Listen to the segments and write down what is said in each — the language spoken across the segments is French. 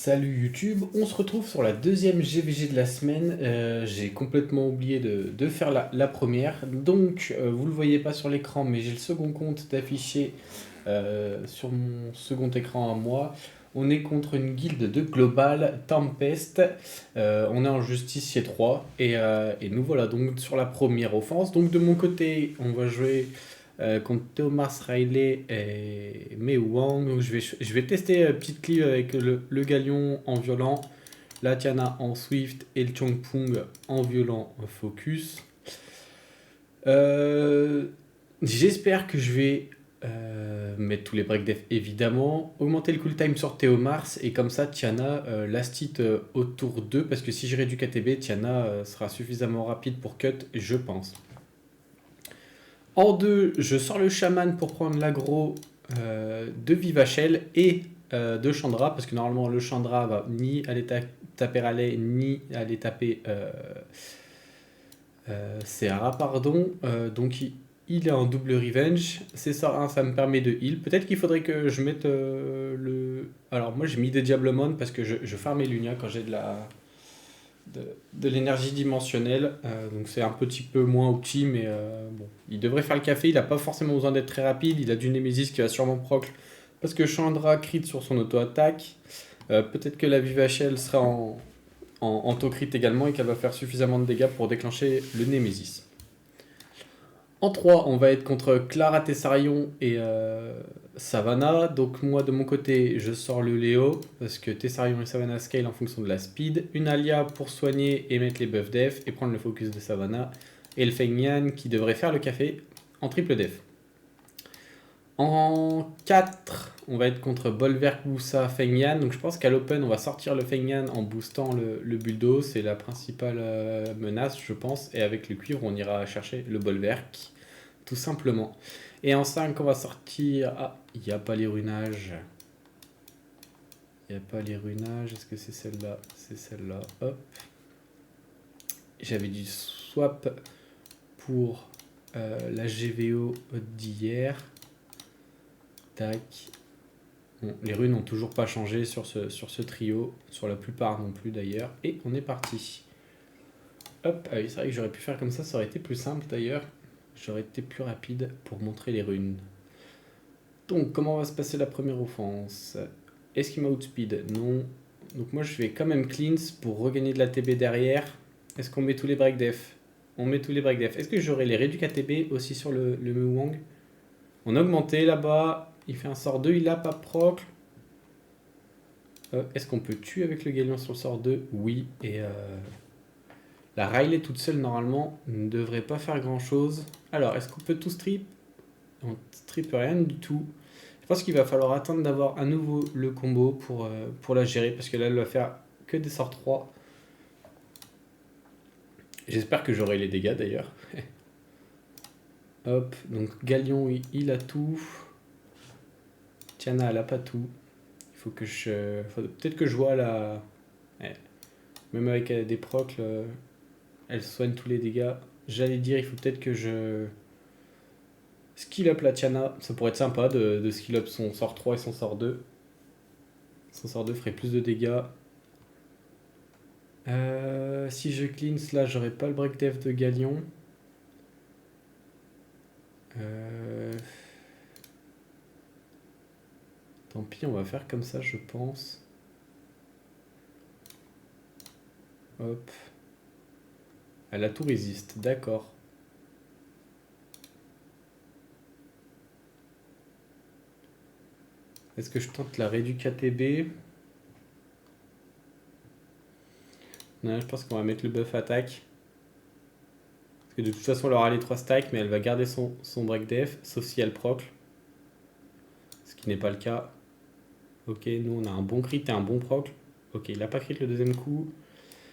Salut YouTube, on se retrouve sur la deuxième GVG de la semaine. J'ai complètement oublié de faire la première. Donc, vous le voyez pas sur l'écran, mais j'ai le second compte d'afficher sur mon second écran à moi. On est contre une guilde de Global Tempest. On est en justicier 3 et nous voilà donc sur la première offense. Donc de mon côté, on va jouer contre Thomas Riley et Mei Wang. Donc je vais tester petite clip avec le Galion en violent, la Tiana en Swift et le Chongpung en violent focus. Euh, J'espère que je vais mettre tous les break def évidemment, augmenter le cooltime sur Théomars et comme ça Tiana last hit au tour 2 parce que si je réduis KTB, Tiana sera suffisamment rapide pour cut, je pense. En 2, je sors le chaman pour prendre l'aggro de Vivachel et de Chandra, parce que normalement le Chandra va ni aller taper Raleigh, ni aller taper Seara, pardon. Donc il est en double revenge. C'est ça, hein, ça me permet de heal. Peut-être qu'il faudrait que je mette le... Alors moi j'ai mis des Diablemon parce que je farmais Lunia quand j'ai de l'énergie dimensionnelle, donc c'est un petit peu moins opti, mais bon, il devrait faire le café, il n'a pas forcément besoin d'être très rapide, il a du Nemesis qui va sûrement proc, parce que Chandra crit sur son auto-attaque, peut-être que la Vivachel sera en auto-crit également et qu'elle va faire suffisamment de dégâts pour déclencher le Nemesis. En 3, on va être contre Clara Tessarion et Savannah. Donc moi de mon côté, je sors le Léo parce que Tessarion et Savannah scale en fonction de la speed. Une Alia pour soigner et mettre les buffs def et prendre le focus de Savannah. Et le Feng Yan qui devrait faire le café en triple def. En 4, on va être contre Bolverk, Boussa, Feng Yan. Donc je pense qu'à l'open, on va sortir le Feng Yan en boostant le Buldo. C'est la principale menace, je pense. Et avec le cuivre, on ira chercher le Bolverk, tout simplement. Et en 5, on va sortir... Ah, il n'y a pas les runages. Il n'y a pas les runages. Est-ce que c'est celle-là? C'est celle-là. Hop. J'avais du swap pour la GVO d'hier. Tac. Bon, les runes n'ont toujours pas changé sur ce trio, sur la plupart non plus d'ailleurs. Et on est parti. Hop, ah oui, c'est vrai que j'aurais pu faire comme ça aurait été plus simple d'ailleurs. J'aurais été plus rapide pour montrer les runes. Donc, comment va se passer la première offense? Est-ce qu'il m'a outspeed? Non. Donc moi, je vais quand même cleanse pour regagner de la TB derrière. Est-ce qu'on met tous les break def? On met tous les break def. Est-ce que j'aurai les réduits KTB aussi sur le Mewang? On a augmenté là-bas. Il fait un sort 2, il a pas proc. Est-ce qu'on peut tuer avec le Galion sur le sort 2? Oui. Et la Riley toute seule, normalement, ne devrait pas faire grand-chose. Alors, est-ce qu'on peut tout strip? On strip rien du tout. Je pense qu'il va falloir attendre d'avoir à nouveau le combo pour la gérer, parce que là, elle va faire que des sorts 3. J'espère que j'aurai les dégâts, d'ailleurs. Hop, donc Galion, il a tout. Tiana, elle a pas tout. Il faut que je... Peut-être que je vois la... Ouais. Même avec des procs, elle soigne tous les dégâts. J'allais dire, il faut peut-être que je... Skill up la Tiana. Ça pourrait être sympa de skill up son sort 3 et son sort 2. Son sort 2 ferait plus de dégâts. Si je cleanse là, j'aurais pas le break def de Galion. Tant pis, on va faire comme ça, je pense. Hop. Elle a tout résiste, d'accord. Est-ce que je tente la réduit KTB? Non, je pense qu'on va mettre le buff attaque. Parce que de toute façon, elle aura les 3 stacks, mais elle va garder son break def, sauf si elle proc. Ce qui n'est pas le cas. Ok, nous on a un bon crit et un bon proc. Ok, il a pas crit le deuxième coup.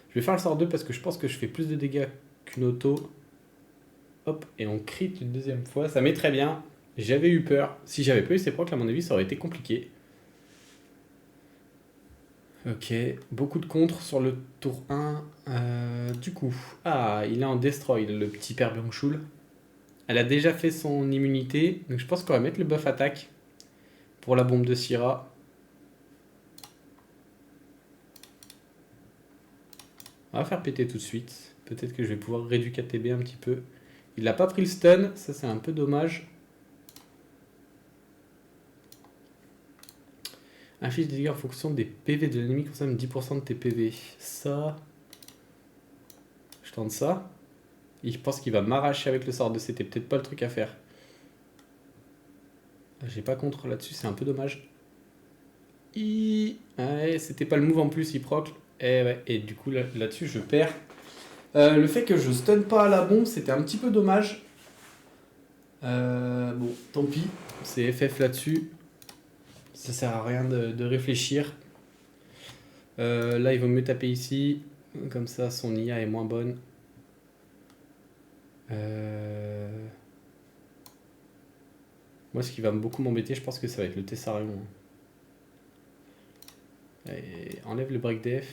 Je vais faire le sort 2 parce que je pense que je fais plus de dégâts qu'une auto. Hop, et on crit une deuxième fois. Ça met très bien. J'avais eu peur. Si j'avais pas eu ces procs, à mon avis, ça aurait été compliqué. Ok, beaucoup de contre sur le tour 1. Du coup, ah, il est en destroy, le petit père Byung-chul. Elle a déjà fait son immunité, donc je pense qu'on va mettre le buff attaque pour la bombe de Syrah. On va faire péter tout de suite. Peut-être que je vais pouvoir réduire KTB un petit peu. Il n'a pas pris le stun, ça c'est un peu dommage. Inflige des dégâts en fonction des PV de l'ennemi consomme 10% de tes PV. Ça... Je tente ça. Et je pense qu'il va m'arracher avec le sort de CT. Peut-être pas le truc à faire. J'ai pas contre là-dessus, c'est un peu dommage. Ouais, c'était pas le move en plus, il proc. Et, ouais. Et du coup là-dessus je perds. Le fait que je stun pas à la bombe, c'était un petit peu dommage. Bon, tant pis. C'est FF là-dessus. Ça sert à rien de réfléchir. Là, il vaut mieux taper ici. Comme ça, son IA est moins bonne. Moi, ce qui va beaucoup m'embêter, je pense que ça va être le Tessarion. Allez, enlève le break def.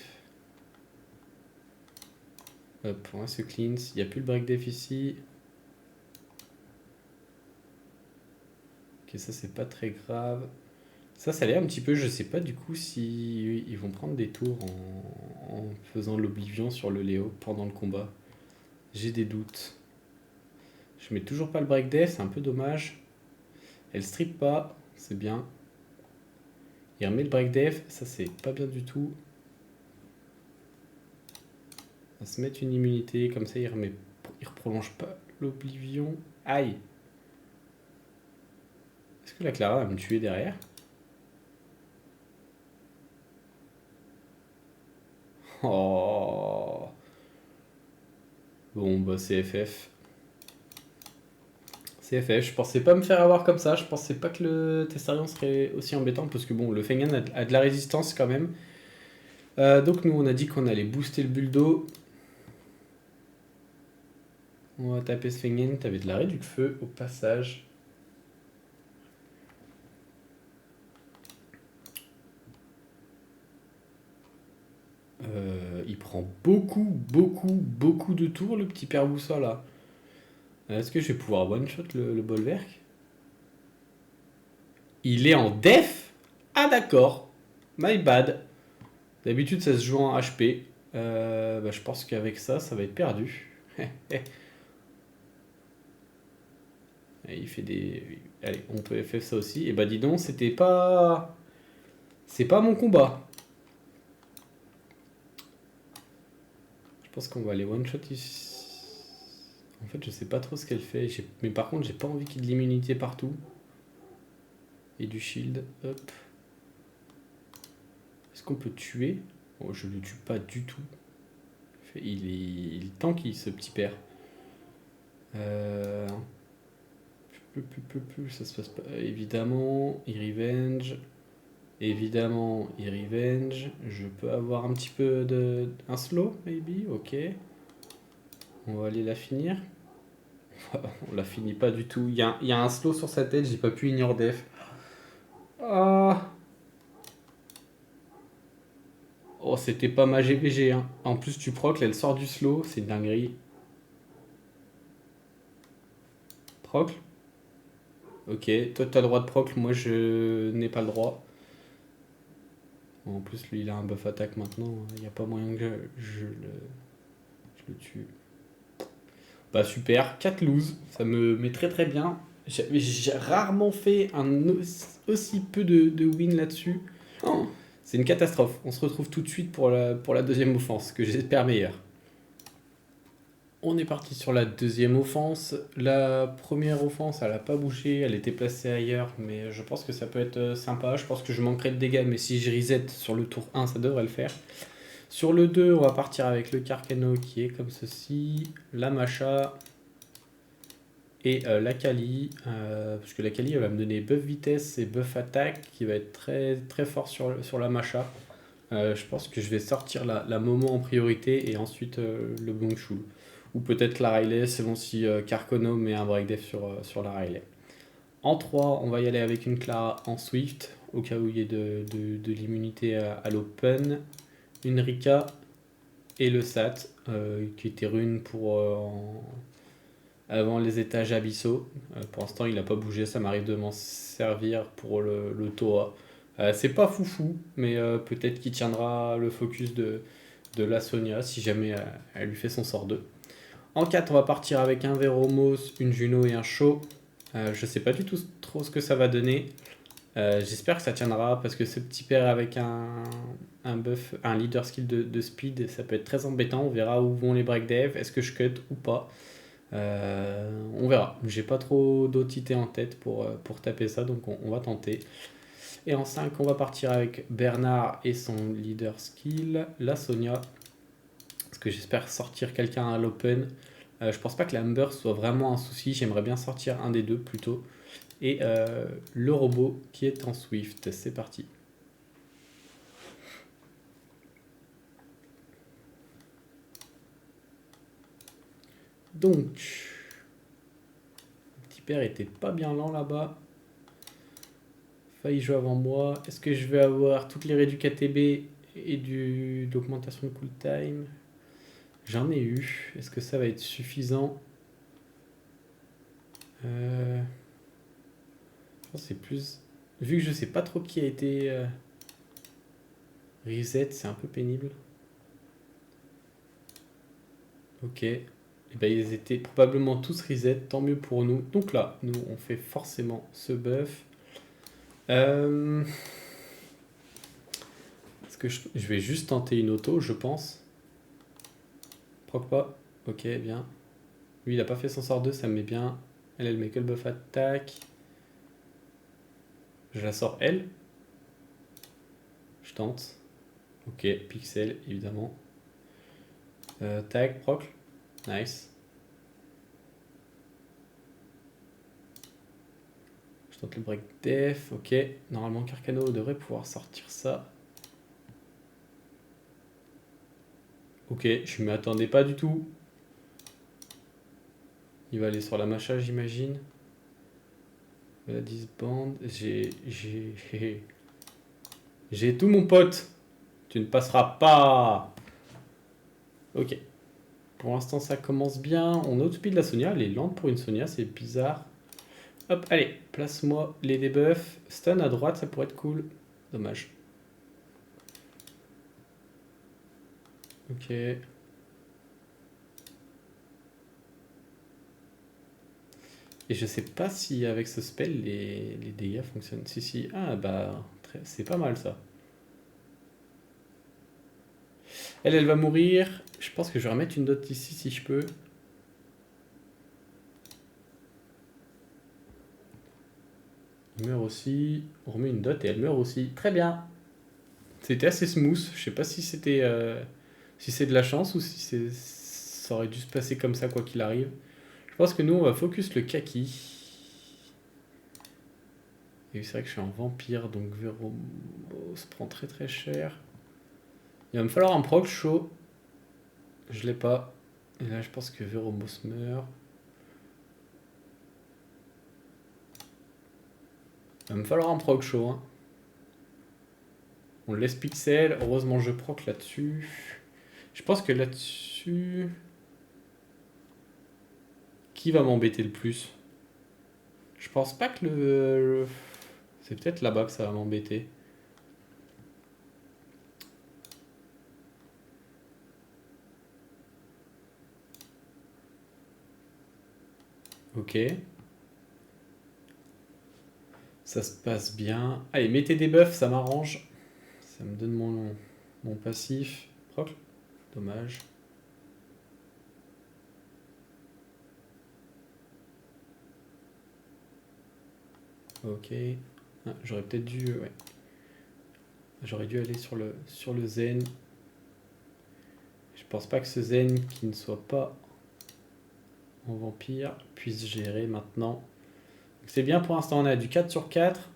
Hop, on va se cleanse. Il n'y a plus le break def ici. Ok, ça, c'est pas très grave. Ça l'est un petit peu. Je sais pas du coup si ils vont prendre des tours en faisant l'oblivion sur le Léo pendant le combat. J'ai des doutes. Je mets toujours pas le break def, c'est un peu dommage. Elle strip pas, c'est bien. Il remet le break def, ça c'est pas bien du tout. On va se mettre une immunité, comme ça il reprolonge pas l'oblivion. Aïe! Est-ce que la Clara va me tuer derrière? Oh! Bon, bah c'est FF. C'est FF, je pensais pas me faire avoir comme ça, je pensais pas que le Testarion serait aussi embêtant, parce que bon, le Fengen a de la résistance quand même. Donc nous on a dit qu'on allait booster le Buldo. On va taper ce Fengen, t'avais de la réduc feu au passage. Il prend beaucoup de tours, le petit père Boussa là. Est-ce que je vais pouvoir one-shot le Bolwerk? Il est en def? Ah d'accord. My bad. D'habitude ça se joue en HP. Bah, je pense qu'avec ça, ça va être perdu. Il fait des... Allez, on peut FF ça aussi. Et bah dis donc, c'était pas... C'est pas mon combat. Je pense qu'on va aller one-shot ici. En fait, je sais pas trop ce qu'elle fait. Mais par contre, j'ai pas envie qu'il y ait de l'immunité partout. Et du shield. Hop. Est-ce qu'on peut tuer? Oh, je le tue pas du tout. Il tanky ce petit père. Ça se passe pas. Évidemment, il revenge. Évidemment, il revenge. Je peux avoir un petit peu de... Un slow, maybe? Ok. On va aller la finir. On la finit pas du tout. Il y a un slow sur sa tête, j'ai pas pu ignore def. Ah. Oh, c'était pas ma GVG. Hein. En plus, tu proc, elle sort du slow, c'est une dinguerie. Proc. Ok, toi t'as le droit de proc, moi je n'ai pas le droit. En plus, lui il a un buff attaque maintenant, il n'y a pas moyen que je le tue. Bah super, 4 lose, ça me met très bien. J'ai rarement fait aussi peu de win là-dessus. Oh, c'est une catastrophe. On se retrouve tout de suite pour la deuxième offense, que j'espère meilleure. On est parti sur la deuxième offense. La première offense, elle n'a pas bougé, elle était placée ailleurs, mais je pense que ça peut être sympa. Je pense que je manquerai de dégâts, mais si je reset sur le tour 1, ça devrait le faire. Sur le 2, on va partir avec le Carcano qui est comme ceci, la Macha et la Kali, parce que la Kali elle va me donner buff vitesse et buff attaque qui va être très fort sur la Macha. Je pense que je vais sortir la Momo en priorité et ensuite le Bongshu. Ou peut-être la Riley, selon si Carcono met un break def sur la Riley. En 3, on va y aller avec une Clara en Swift, au cas où il y ait de l'immunité à l'open. Une Rika et le Sat, qui était rune pour avant les étages abyssaux. Pour l'instant, il n'a pas bougé, ça m'arrive de m'en servir pour le Toa. C'est pas foufou, mais peut-être qu'il tiendra le focus de de la Sonia, si jamais elle lui fait son sort 2. En 4, on va partir avec un Veromos, une Juno et un Shaw. Je sais pas du tout trop ce que ça va donner. J'espère que ça tiendra parce que ce petit pair avec un buff, un leader skill de speed, ça peut être très embêtant. On verra où vont les break dev. Est-ce que je cut ou pas? On verra. J'ai pas trop d'OTT en tête pour taper ça, donc on va tenter. Et en 5, on va partir avec Bernard et son leader skill, la Sonia. Parce que j'espère sortir quelqu'un à l'open. Je pense pas que l'Amber soit vraiment un souci. J'aimerais bien sortir un des deux plutôt. Et le robot qui est en Swift. C'est parti. Donc, le petit père était pas bien lent là-bas. Failli jouer avant moi. Est-ce que je vais avoir toutes les réduits KTB et d'augmentation de cooltime? J'en ai eu. Est-ce que ça va être suffisant? Je pense que c'est plus... Vu que je sais pas trop qui a été reset, c'est un peu pénible. Ok. Et ben, ils étaient probablement tous reset, tant mieux pour nous. Donc là, nous, on fait forcément ce buff. Est-ce que je vais juste tenter une auto, je pense. Proc pas. Ok, bien. Lui, il a pas fait son sort 2, ça me met bien. Elle met que le buff attaque. Je la sors elle. Je tente. Ok, pixel, évidemment. Tag, proc. Nice. Je tente le break def. Ok. Normalement, Carcano devrait pouvoir sortir ça. Ok, je m'y attendais pas du tout. Il va aller sur la macha, j'imagine. La disband. J'ai tout, mon pote. Tu ne passeras pas. Ok. Pour l'instant, ça commence bien. On outspeed la Sonia. Elle est lente pour une Sonia, c'est bizarre. Hop, allez, place-moi les debuffs. Stun à droite, ça pourrait être cool. Dommage. Ok. Et je sais pas si avec ce spell, les dégâts fonctionnent. Si, si. Ah, bah, c'est pas mal ça. Elle va mourir. Je pense que je vais remettre une dot ici si je peux. Il meurt aussi. On remet une dot et elle meurt aussi. Très bien. C'était assez smooth. Je sais pas si c'était si c'est de la chance ou si ça aurait dû se passer comme ça quoi qu'il arrive. Je pense que nous on va focus le kaki. Et c'est vrai que je suis un vampire donc Vero se prend très très cher. Il va me falloir un proc chaud. Je l'ai pas. Et là je pense que Veromos meurt. Il va me falloir un proc chaud. Hein. On laisse pixel. Heureusement je proc là-dessus. Je pense que là-dessus... Qui va m'embêter le plus? Je pense pas que c'est peut-être là-bas que ça va m'embêter. Ok. Ça se passe bien. Allez, mettez des buffs, ça m'arrange. Ça me donne mon passif. Proc. Dommage. Ok. Ah, j'aurais peut-être dû... Ouais. J'aurais dû aller sur le zen. Je pense pas que ce zen qui ne soit pas en vampire puisse gérer maintenant. C'est bien pour l'instant, on a du 4 sur 4.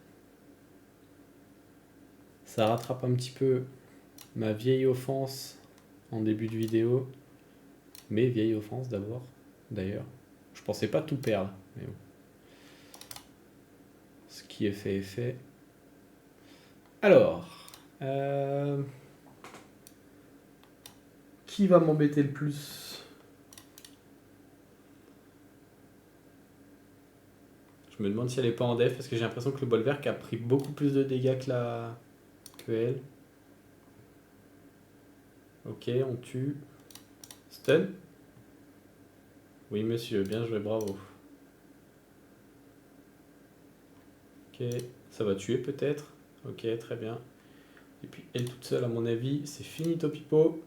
Ça rattrape un petit peu ma vieille offense en début de vidéo. Mes vieilles offenses d'abord, d'ailleurs. Je pensais pas tout perdre, mais bon. Ce qui est fait est fait. Alors, qui va m'embêter le plus? Je me demande si elle est pas en def parce que j'ai l'impression que le Bolverk a pris beaucoup plus de dégâts que elle. Ok, on tue. Stun. Oui, monsieur, bien joué, bravo. Ok, ça va tuer peut-être. Ok, très bien. Et puis elle toute seule, à mon avis, c'est finito pipo.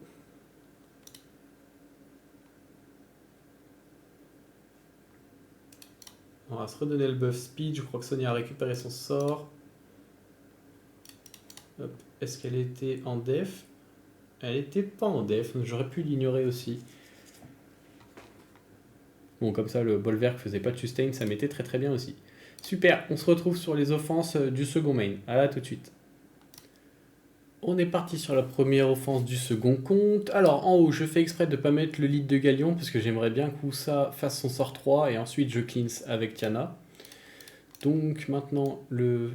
On va se redonner le buff speed. Je crois que Sonia a récupéré son sort. Est-ce qu'elle était en def? Elle était pas en def, j'aurais pu l'ignorer aussi. Bon, comme ça, le bolverk faisait pas de sustain, ça m'était très très bien aussi. Super, on se retrouve sur les offenses du second main. À là tout de suite. On est parti sur la première offense du second compte. Alors en haut, je fais exprès de ne pas mettre le lead de Galion parce que j'aimerais bien que ça fasse son sort 3 et ensuite je cleanse avec Tiana. Donc maintenant le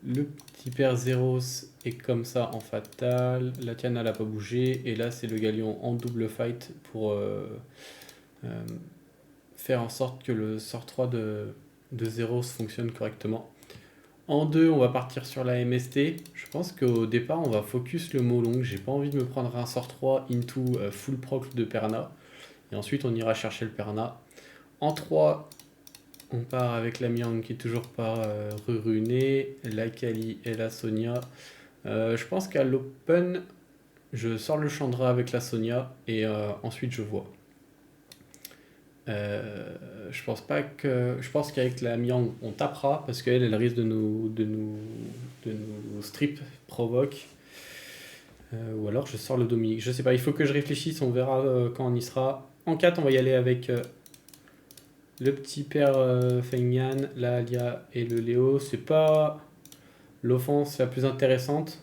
petit père Zeros est comme ça en fatal. La Tiana n'a pas bougé et là c'est le Galion en double fight pour faire en sorte que le sort 3 de Zeros fonctionne correctement. En 2, on va partir sur la MST. Je pense qu'au départ, on va focus le Molong. J'ai pas envie de me prendre un sort 3 into full proc de Perna. Et ensuite, on ira chercher le Perna. En 3, on part avec la Miang qui est toujours pas rerunée, la Kali et la Sonia. Je pense qu'à l'Open, je sors le Chandra avec la Sonia et ensuite je vois. Je pense pas que. Je pense qu'avec la Miang, on tapera parce qu'elle, elle risque de nous strip provoque. Ou alors je sors le Dominique. Je sais pas, il faut que je réfléchisse, on verra quand on y sera. En 4, on va y aller avec le petit père Fengyan, la Alia et le Léo. C'est pas l'offense la plus intéressante.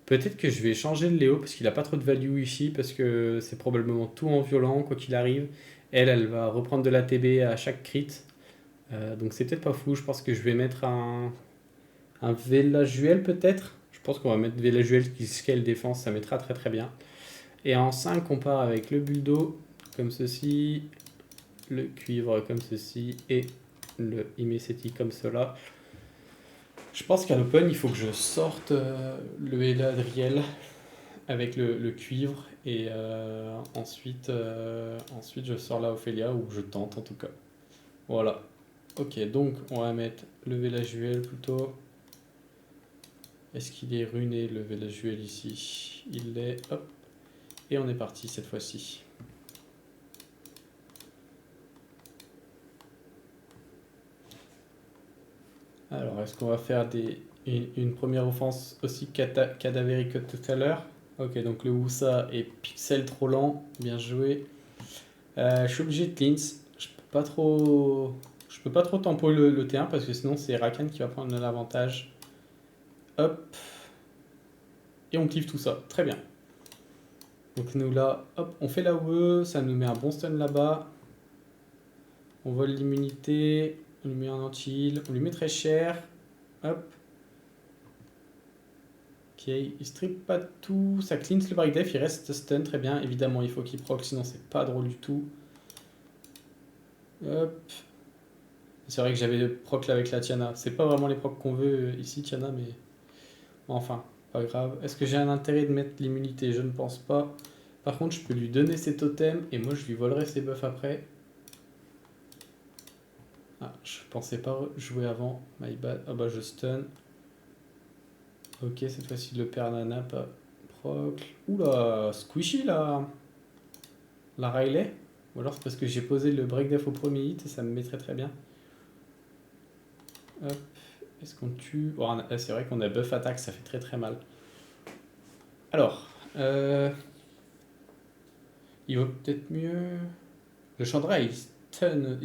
Peut-être que je vais changer le Léo parce qu'il a pas trop de value ici parce que c'est probablement tout en violent quoi qu'il arrive. Elle va reprendre de la TB à chaque crit. Donc c'est peut-être pas fou. Je pense que je vais mettre un Velajuel peut-être. Je pense qu'on va mettre Velajuel qui scale défense, ça mettra très très bien. Et en 5, on part avec le Buldo comme ceci, le cuivre comme ceci et le Imeseti comme cela. Je pense qu'à l'open, il faut que je sorte le Eladriel avec le cuivre et ensuite je sors la Ophelia ou je tente en tout cas. Voilà. Ok, donc on va mettre le Velajuel plutôt. Est-ce qu'il est runé le Velajuel ici? Il l'est. Hop. Et on est parti cette fois-ci. Alors, est-ce qu'on va faire une première offense aussi cadavérique que tout à l'heure? Ok, donc le Wusa est pixel trop lent. Bien joué. Je suis obligé de cleanse. Je peux pas trop tempo le T1 parce que sinon c'est Rakan qui va prendre l'avantage. Hop. Et on clive tout ça. Très bien. Donc nous là, hop, on fait la WE. Ça nous met un bon stun là-bas. On vole l'immunité. On lui met un anti-heal. On lui met très cher. Hop. Ok, il strip pas tout. Ça cleanse le break def. Il reste stun. Très bien. Évidemment, il faut qu'il proc. Sinon, c'est pas drôle du tout. Hop. C'est vrai que j'avais le proc là avec la Tiana. C'est pas vraiment les procs qu'on veut ici, Tiana, mais enfin, pas grave. Est-ce que j'ai un intérêt de mettre l'immunité? Je ne pense pas. Par contre, je peux lui donner ses totems et moi je lui volerai ses buffs après. Ah, je pensais pas jouer avant. My bad. Ah bah je stun. Ok, cette fois-ci le père Nana, pas proc. Oula, squishy là. La Riley. Ou alors c'est parce que j'ai posé le break def au premier hit et ça me met très très bien. Hop. Est-ce qu'on tue? Oh, c'est vrai qu'on a buff attaque, ça fait très très mal. Alors, il vaut peut-être mieux. Le Chandra, il stun.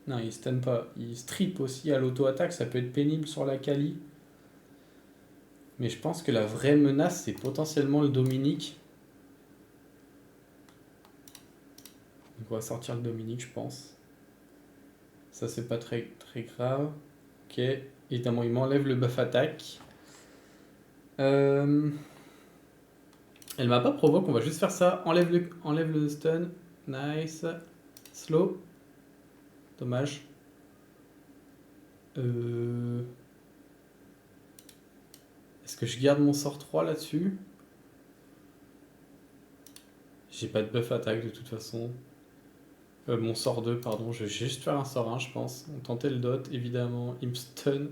Non, il stun pas. Il strip aussi à l'auto-attaque, ça peut être pénible sur la Kali. Mais je pense que la vraie menace, c'est potentiellement le Dominique. Donc on va sortir le Dominique, je pense. Ça, c'est pas très, très grave. Ok. Évidemment, il m'enlève le buff attaque. Elle m'a pas provoqué, on va juste faire ça. Enlève le stun. Nice. Slow. Dommage. Est-ce que je garde mon sort 3 là-dessus? J'ai pas de buff attaque de toute façon. Mon sort 2, pardon. Je vais juste faire un sort 1, je pense. On tentait le dot, évidemment. Il me stun.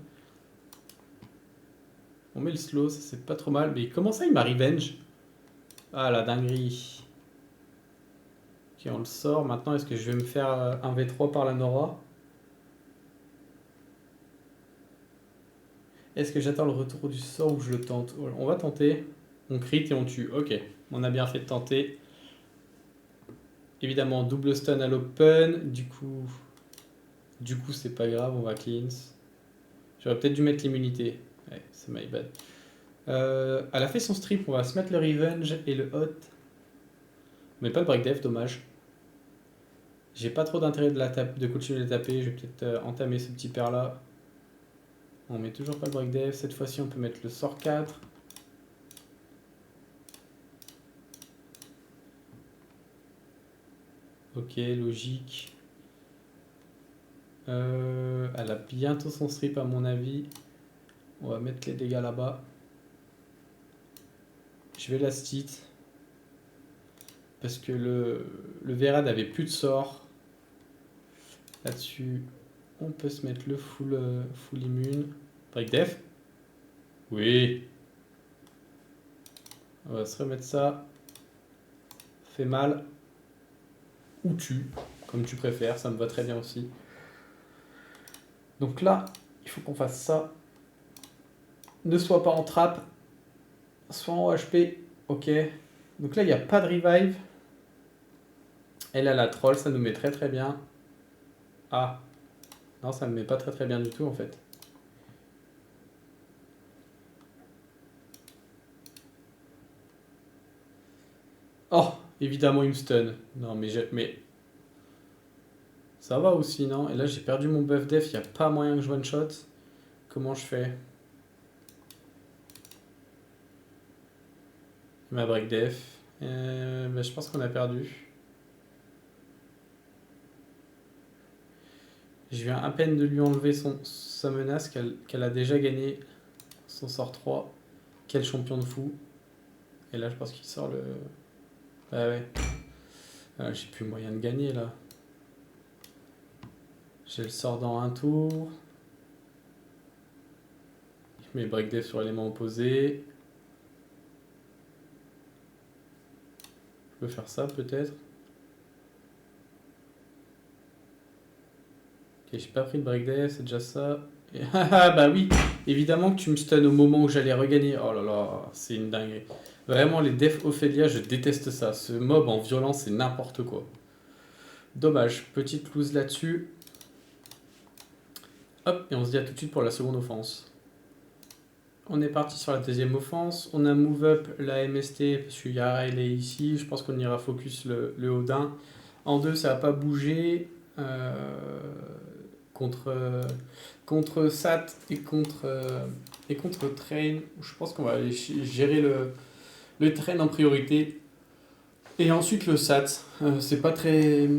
On met le slow, ça c'est pas trop mal. Mais comment ça, il m'a revenge? Ah, la dinguerie. Ok, on le sort. Maintenant, est-ce que je vais me faire un V3 par la Nora? Est-ce que j'attends le retour du sort ou je le tente? On va tenter. On crit et on tue. Ok, on a bien fait de tenter. Évidemment, double stun à l'open. Du coup, c'est pas grave, on va cleanse. J'aurais peut-être dû mettre l'immunité. Ouais, c'est my bad. Elle a fait son strip, on va se mettre le revenge et le hot. Mais pas le break def, dommage. J'ai pas trop d'intérêt de continuer de la taper. Je vais peut-être entamer ce petit pair là. On met toujours pas le break def. Cette fois-ci, on peut mettre le sort 4. Ok, logique. Elle a bientôt son strip à mon avis. On va mettre les dégâts là-bas. Je vais la stit. Parce que le Verad avait plus de sort. Là-dessus, on peut se mettre le full immune. Break def. Oui. On va se remettre ça. Fait mal. Ou tue. Comme tu préfères, ça me va très bien aussi. Donc là, il faut qu'on fasse ça. Ne sois pas en trappe. Sois en HP. Ok. Donc là, il n'y a pas de revive. Elle a la troll, ça nous met très très bien. Ah. Non, ça me met pas très très bien du tout en fait. Oh, évidemment, il me stun. Non, mais ça va aussi, non? Et là, j'ai perdu mon buff def, il n'y a pas moyen que je one shot. Comment je fais? Ma break def. Mais je pense qu'on a perdu. Je viens à peine de lui enlever sa menace qu'elle a déjà gagné son sort 3. Quel champion de fou. Et là, je pense qu'il sort le... Ah ouais. Ah, j'ai plus moyen de gagner là. J'ai le sort dans un tour. Je mets break def sur l'élément opposé. Je peux faire ça peut-être. Ok, j'ai pas pris de break def, c'est déjà ça. Ah bah oui, évidemment que tu me stun au moment où j'allais regagner. Oh là là, c'est une dinguerie. Vraiment, les defs Ophelia, je déteste ça. Ce mob en violence, c'est n'importe quoi. Dommage, petite loose là-dessus. Hop, et on se dit à tout de suite pour la seconde offense. On est parti sur la deuxième offense. On a move up la MST parce qu'il y a Riley ici. Je pense qu'on ira focus le Odin. En 2, ça n'a pas bougé. Contre Sat et contre Train. Je pense qu'on va aller gérer le Train en priorité. Et ensuite le Sat. C'est pas très...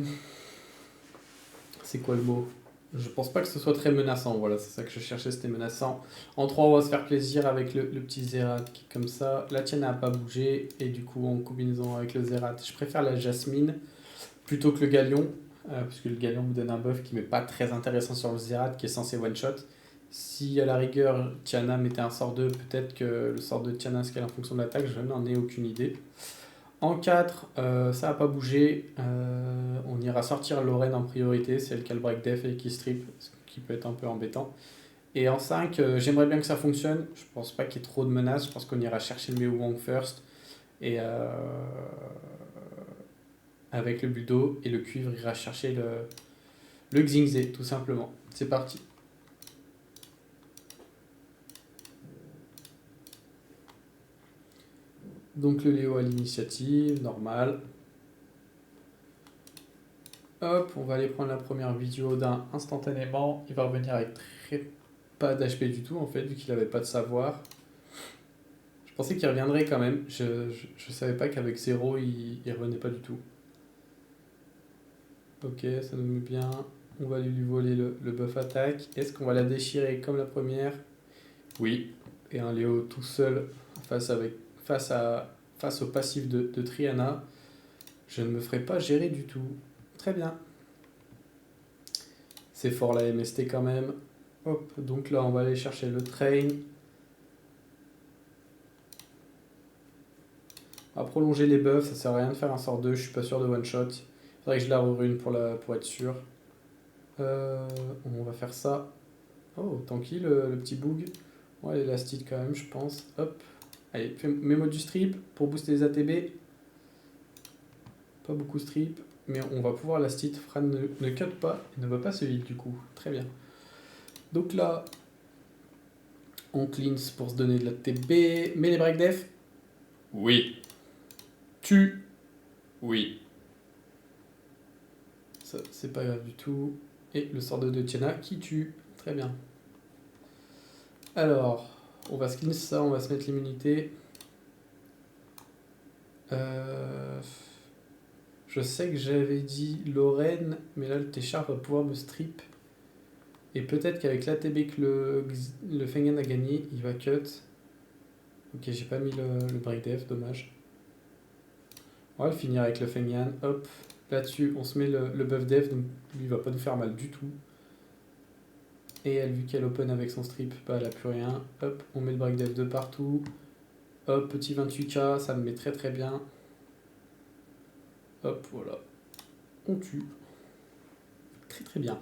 C'est quoi le mot? Je pense pas que ce soit très menaçant. Voilà, c'est ça que je cherchais, c'était menaçant. En 3, on va se faire plaisir avec le petit Zerat qui est comme ça. La tienne n'a pas bougé. Et du coup, en combinaison avec le Zerat, je préfère la Jasmine plutôt que le Galion. Parce que le Galion me donne un buff qui n'est pas très intéressant sur le Zerat qui est censé one-shot. Si à la rigueur Tiana mettait un sort 2, peut-être que le sort de Tiana scale en fonction de l'attaque, je n'en ai aucune idée. En 4, ça n'a pas bougé. On ira sortir Lorraine en priorité, c'est elle qui a le break def et qui strip, ce qui peut être un peu embêtant. Et en 5, j'aimerais bien que ça fonctionne. Je pense pas qu'il y ait trop de menaces. Je pense qu'on ira chercher le Mewang first. Et avec le Budo et le cuivre, ira chercher le Xingzé, tout simplement. C'est parti. Donc le Léo à l'initiative, normal. Hop, on va aller prendre la première vidéo d'un instantanément. Il va revenir avec pas d'HP du tout en fait, vu qu'il avait pas de savoir. Je pensais qu'il reviendrait quand même. Je savais pas qu'avec 0, il revenait pas du tout. Ok, ça nous met bien. On va lui voler le buff attaque. Est-ce qu'on va la déchirer comme la première? Oui. et un Léo tout seul face au passif de Triana, je ne me ferai pas gérer du tout. Très bien. C'est fort la MST quand même. Hop, donc là on va aller chercher le train. On va prolonger les buffs, ça sert à rien de faire un sort 2, je suis pas sûr de one shot. Faudrait que je la rerune pour être sûr. On va faire ça. Oh, tranquille, le petit bug. Ouais, l'élastite quand même, je pense. Hop. Allez, mets-moi du strip pour booster les ATB. Pas beaucoup strip, mais on va pouvoir l'élastite. Fran ne cut pas, il ne va pas se heal du coup. Très bien. Donc là, on cleanse pour se donner de l'ATB. Mets les break def. Oui. Tue. Oui. Ça, c'est pas grave du tout. Et le sort de Tiana qui tue. Très bien. Alors, on va cleanse ça, on va se mettre l'immunité. Je sais que j'avais dit Lorraine, mais là le T-Sharp va pouvoir me strip. Et peut-être qu'avec l'ATB que le Fengen a gagné, il va cut. Ok, j'ai pas mis le break def, dommage. On va le finir avec le Fengen. Hop, là-dessus, on se met le buff def, donc lui il va pas nous faire mal du tout. Et elle, vu qu'elle open avec son strip, bah elle a plus rien. Hop, on met le break def de partout. Hop, petit 28k, ça me met très très bien. Hop, voilà. On tue. Très très bien.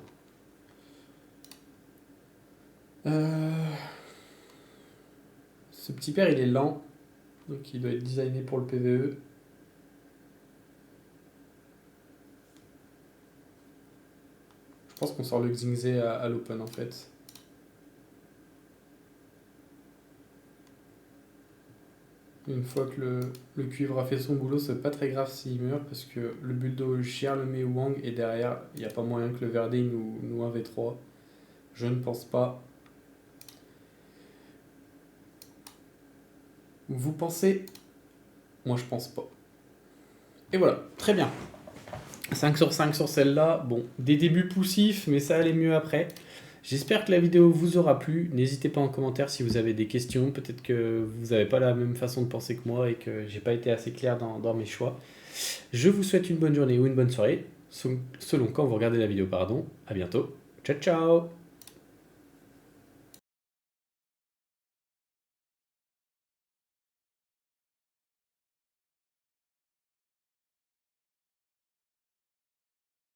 Ce petit père il est lent, donc il doit être designé pour le PvE. Je pense qu'on sort le Xingzé à l'open en fait. Une fois que le cuivre a fait son boulot, c'est pas très grave s'il meurt parce que le Buldo, le Chier, le Mei Wang et derrière, il n'y a pas moyen que le Verdé nous 1v3. Je ne pense pas. Vous pensez? Moi je pense pas. Et voilà, très bien. 5 sur 5 sur celle-là. Bon, des débuts poussifs, mais ça allait mieux après. J'espère que la vidéo vous aura plu. N'hésitez pas en commentaire si vous avez des questions. Peut-être que vous n'avez pas la même façon de penser que moi et que j'ai pas été assez clair dans mes choix. Je vous souhaite une bonne journée ou une bonne soirée, selon quand vous regardez la vidéo, pardon. À bientôt. Ciao, ciao!